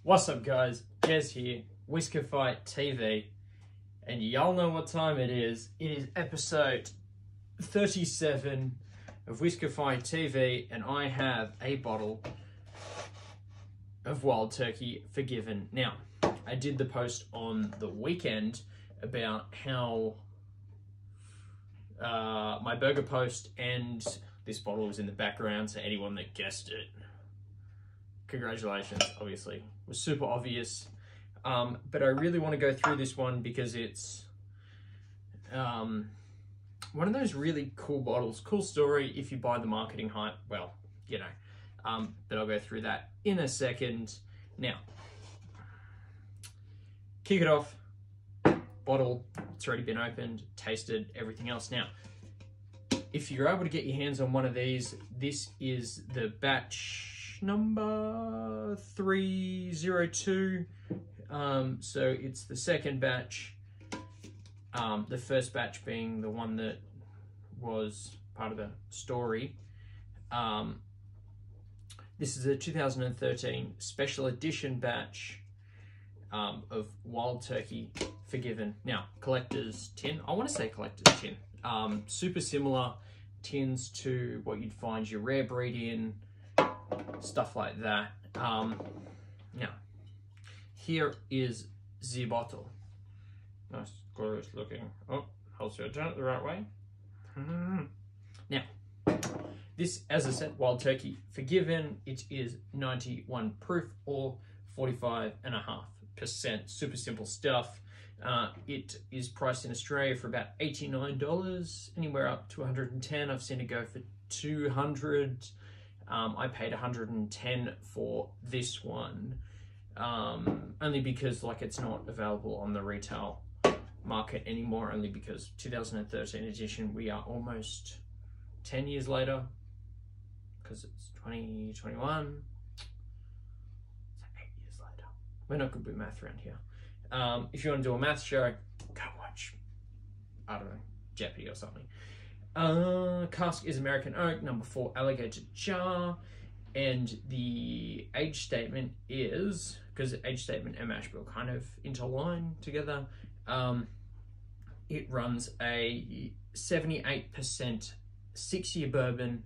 What's up, guys? Jez here, WhiskefyTV, and y'all know what time it is. It is episode 37 of WhiskefyTV, and I have a bottle of Wild Turkey Forgiven. Now, I did the post on the weekend about how my burger post and this bottle was in the background, so anyone that guessed it, congratulations. Obviously, it was super obvious, but I really want to go through this one because it's one of those really cool bottles. Cool story if you buy the marketing hype, well, you know, but I'll go through that in a second. Now, kick it off. Bottle, it's already been opened, tasted, everything else. Now, if you're able to get your hands on one of these, this is the batch number 302. So it's the second batch, the first batch being the one that was part of the story. This is a 2013 special edition batch of Wild Turkey Forgiven. Now, collector's tin. I want to say collector's tin. Super similar tins to what you'd find your rare breed in, stuff like that. Now, here is the bottle. Nice, glorious looking. Oh, also turn it the right way. Now, this, as I said, Wild Turkey Forgiven. It is 91 proof or 45.5%. Super simple stuff. It is priced in Australia for about $89, anywhere up to 110. I've seen it go for 200. I paid 110 for this one, only because like it's not available on the retail market anymore, only because 2013 edition, we are almost 10 years later, because it's 2021. We're not good with math around here. If you want to do a math show, go watch, I don't know, Jeopardy or something. Cask is American oak, number 4 alligator jar, and the age statement is, because age statement and Mashbill kind of interline together, it runs a 78% 6-year bourbon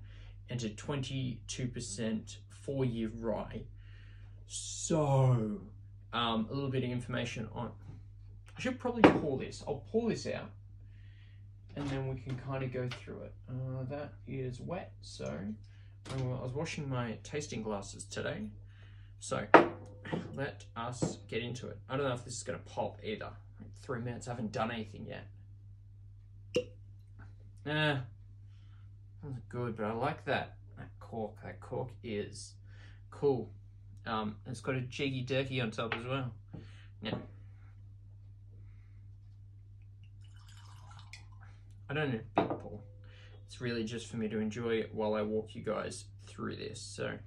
and a 22% 4-year rye. So, a little bit of information on, I should probably pour this. I'll pour this out and then we can kind of go through it. That is wet, so I was washing my tasting glasses today. So let us get into it. I don't know if this is going to pop either. 3 minutes, I haven't done anything yet. That was good, but I like that cork. That cork is cool. It's got a jiggy jerky on top as well. Now, I don't need a big pour. It's really just for me to enjoy it while I walk you guys through this. So,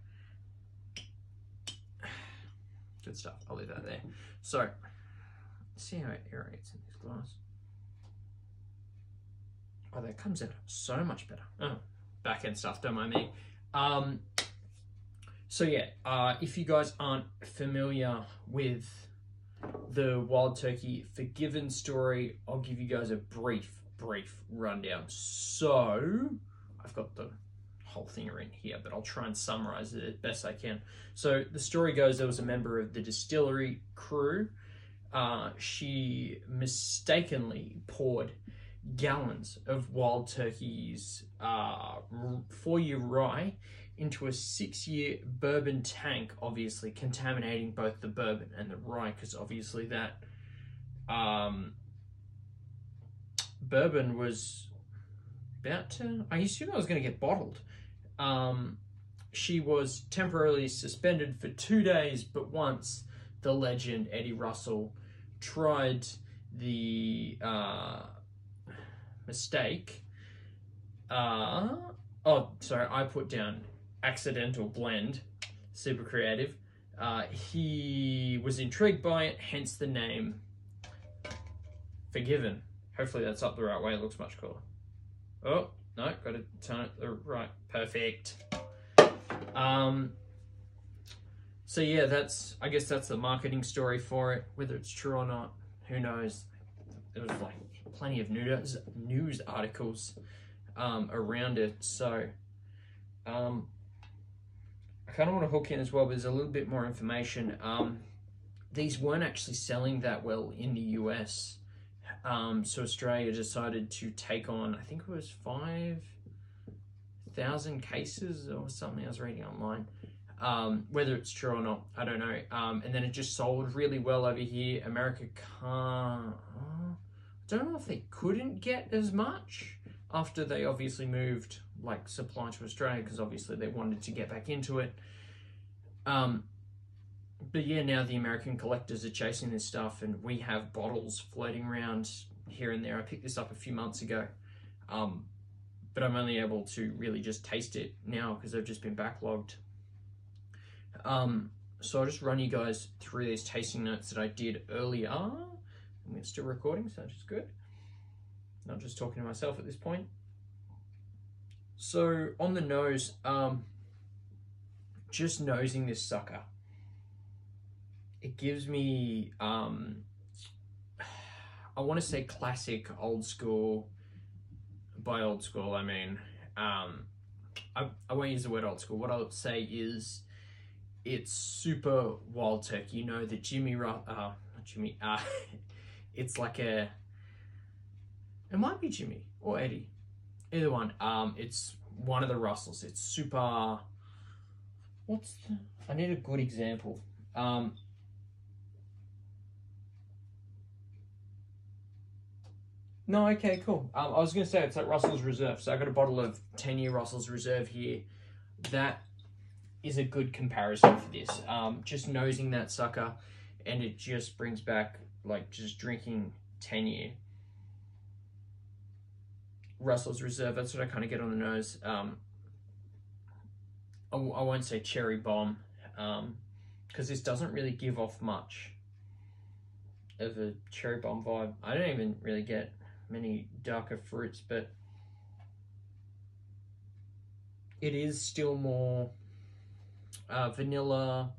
good stuff. I'll leave that there. So, let's see how it aerates in this glass. Oh, that comes out so much better. Oh, back end stuff, don't mind me. So yeah, if you guys aren't familiar with the Wild Turkey Forgiven story, I'll give you guys a brief rundown. So, I've got the whole thing in here, but I'll try and summarize it as best I can. So, the story goes, there was a member of the distillery crew. She mistakenly poured gallons of Wild Turkey's 4-year rye into a 6-year bourbon tank, obviously contaminating both the bourbon and the rye, because obviously that bourbon was about to, I assume it was going to get bottled. She was temporarily suspended for 2 days, but once the legend Eddie Russell tried the mistake, oh, sorry, I put down accidental blend, super creative. He was intrigued by it, hence the name Forgiven. Hopefully that's up the right way, it looks much cooler. Oh, no, got to turn it the right, perfect. So So yeah, I guess that's the marketing story for it. Whether it's true or not, who knows? There was like plenty of news articles around it. So I kind of want to hook in as well, but there's a little bit more information. These weren't actually selling that well in the US. So Australia decided to take on, I think it was 5,000 cases or something I was reading online. Whether it's true or not, I don't know. And then it just sold really well over here. America can't, I don't know if they couldn't get as much after they obviously moved like supply to Australia, because obviously they wanted to get back into it. But yeah, now the American collectors are chasing this stuff, and we have bottles floating around here and there. I picked this up a few months ago, but I'm only able to really just taste it now because they've just been backlogged. So I'll just run you guys through these tasting notes that I did earlier. And we're still recording, so that's good. Not just talking to myself at this point. So on the nose, just nosing this sucker, it gives me, I want to say classic, old school. By old school, I mean, I won't use the word old school. What I'll say is, it's super wild turkey. You know, the it's like a, it might be Jimmy or Eddie, either one. It's one of the Russells. It's super, I need a good example. No, okay, cool. I was going to say it's like Russell's Reserve. So I got a bottle of 10-year Russell's Reserve here. That is a good comparison for this. Just nosing that sucker, and it just brings back like just drinking 10-year Russell's Reserve. That's what I kind of get on the nose. I won't say cherry bomb, because this doesn't really give off much of a cherry bomb vibe. I don't even really get many darker fruits, but it is still more vanilla,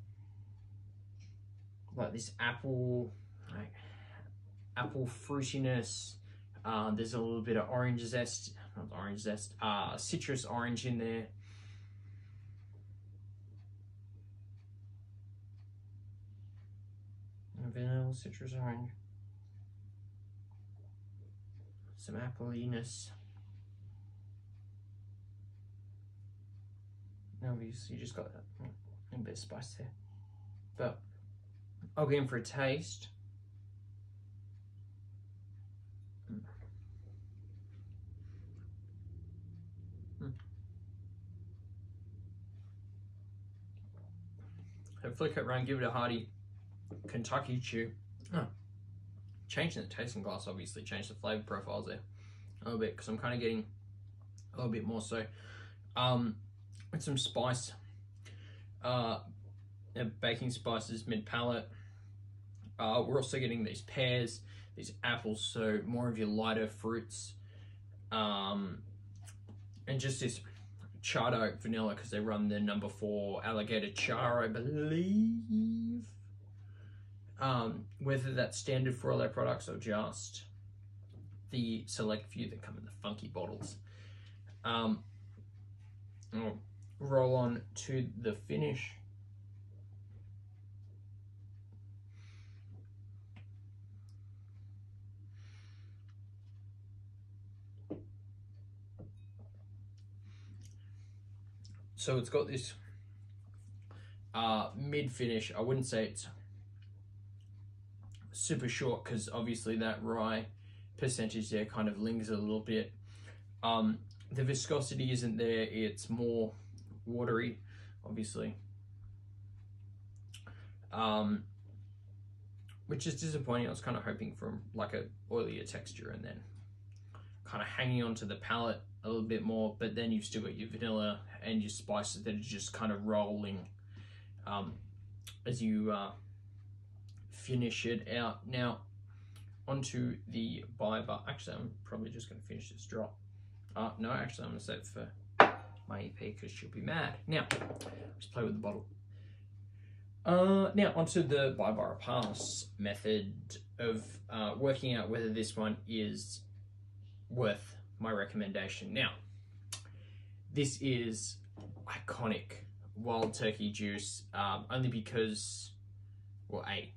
like this apple fruitiness. There's a little bit of orange zest, not orange zest, citrus orange in there. Vanilla, citrus orange. Some appliness. Obviously, you just got that little bit of spice there. But I'll go in for a taste. Flick it around, give it a hearty Kentucky chew. Oh. Changing the tasting glass obviously changed the flavor profiles there a little bit, because I'm kind of getting a little bit more so with some spice, baking spices mid palate. We're also getting these pears, these apples, so more of your lighter fruits, and just this charred oak vanilla, because they run the number 4 alligator char, I believe. Whether that's standard for all their products or just the select few that come in the funky bottles. I'll roll on to the finish. So it's got this mid finish. I wouldn't say it's super short, because obviously that rye percentage there kind of lingers a little bit. The viscosity isn't there, it's more watery, obviously, which is disappointing. I was kind of hoping for like a oilier texture and then kind of hanging onto the palate a little bit more, but then you've still got your vanilla and your spices that are just kind of rolling as you finish it out. Now onto the biber. Actually, I'm probably just going to finish this drop. No, actually I'm going to save it for my EP, because she'll be mad. Now let's play with the bottle. Now onto the by-bar pass method of working out whether this one is worth my recommendation. Now, this is iconic wild turkey juice, only because, well, A,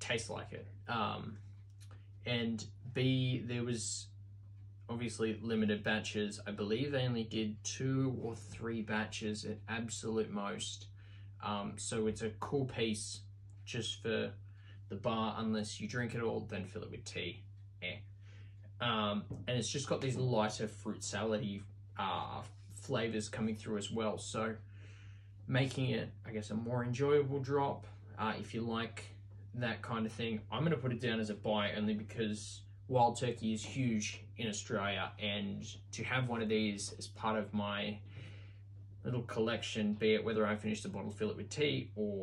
tastes like it, and B, there was obviously limited batches. I believe they only did 2 or 3 batches at absolute most. So it's a cool piece just for the bar. Unless you drink it all, then fill it with tea. And it's just got these lighter fruit salady flavors coming through as well. So making it, I guess, a more enjoyable drop. If you like that kind of thing, I'm going to put it down as a buy, only because wild turkey is huge in Australia, and to have one of these as part of my little collection, be it whether I finish the bottle, fill it with tea, or